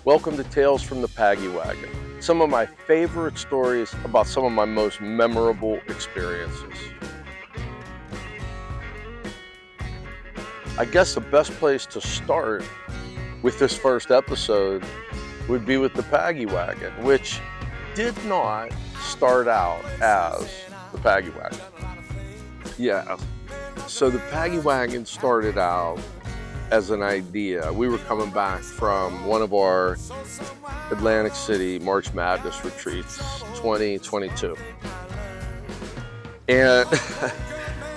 Welcome to Tales from the Paggie Wagon. Some of my favorite stories about some of my most memorable experiences. I guess the best place to start with this first episode would be with the Paggie Wagon, which did not start out as the Paggie Wagon. Yeah, so the Paggie Wagon started out as an idea. We were coming back from one of our Atlantic City March Madness retreats, 2022. And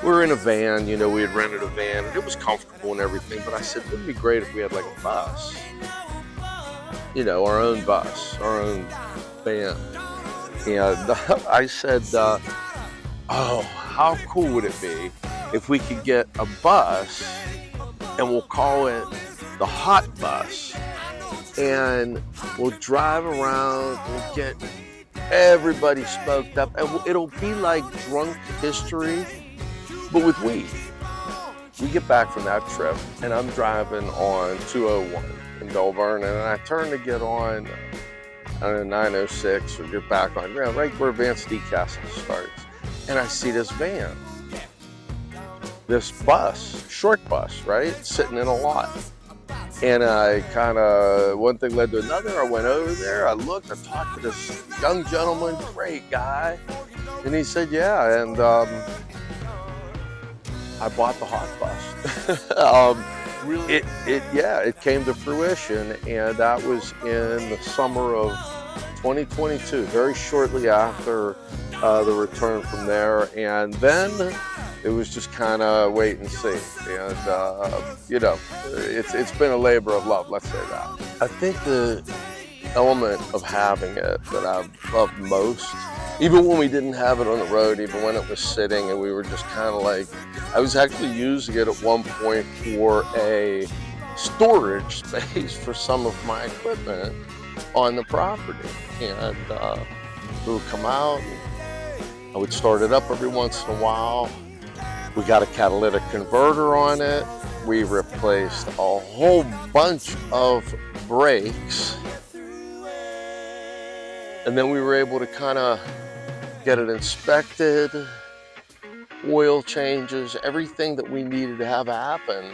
we were in a van, we had rented a van, and it was comfortable and everything, but I said, wouldn't it be great if we had like a bus? Our own bus, our own van. And I said, oh, how cool would it be if we could get a bus and we'll call it the Hot Bus, and we'll drive around and get everybody smoked up, and it'll be like drunk history, but with weed. We get back from that trip, and I'm driving on 201 in Belle Vernon, and I turn to get on 906 or get back on, right where Vance DeCastle starts, and I see this van. This bus, short bus, right, sitting in a lot. And I one thing led to another. I went over there, I looked, I talked to this young gentleman, great guy. And he said, yeah, and I bought the Hot Bus. It came to fruition, and that was in the summer of 2022, very shortly after the return from there. And then it was just kind of wait and see. And, it's been a labor of love, let's say that. I think the element of having it that I've loved most, even when we didn't have it on the road, even when it was sitting and we were just kind of like, I was actually using it at one point for a storage space for some of my equipment on the property. And we would come out, and I would start it up every once in a while. We got a catalytic converter on it. We replaced a whole bunch of brakes. And then we were able to kind of get it inspected, oil changes, everything that we needed to have happen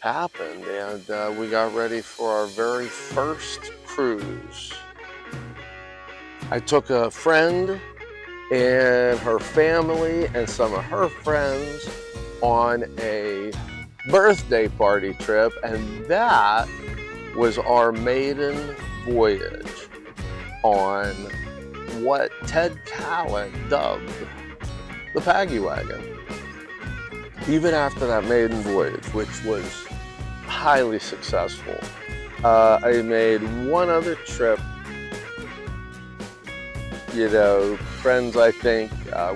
happened. And we got ready for our very first cruise. I took a friend and her family and some of her friends on a birthday party trip, and that was our maiden voyage on what Ted Callett dubbed the Paggie Wagon. Even after that maiden voyage, which was highly successful, I made one other trip. Friends, I think,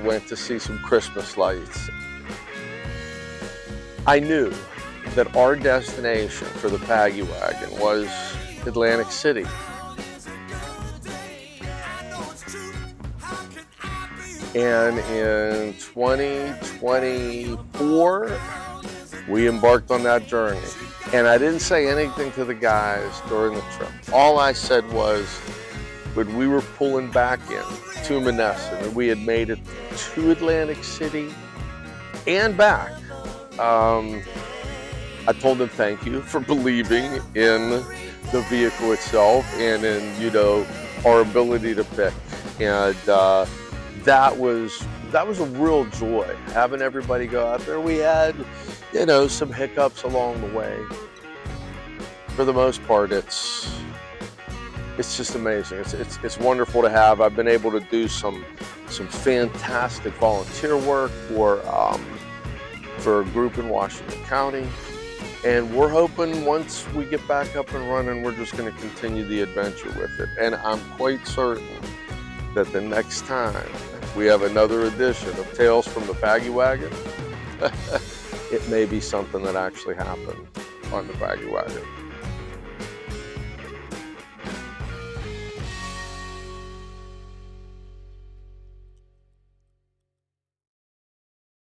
went to see some Christmas lights. I knew that our destination for the Paggie Wagon was Atlantic City. And in 2024, we embarked on that journey. And I didn't say anything to the guys during the trip. All I said was, when we were pulling back in to Menneson, and we had made it to Atlantic City and back, I told them thank you for believing in the vehicle itself and in, our ability to pick. And that was a real joy, having everybody go out there. We had, some hiccups along the way. For the most part, it's just amazing. It's wonderful to have. I've been able to do some fantastic volunteer work for a group in Washington County, and we're hoping once we get back up and running, we're just going to continue the adventure with it. And I'm quite certain that the next time we have another edition of Tales from the Paggie Wagon, it may be something that actually happened on the Paggie Wagon.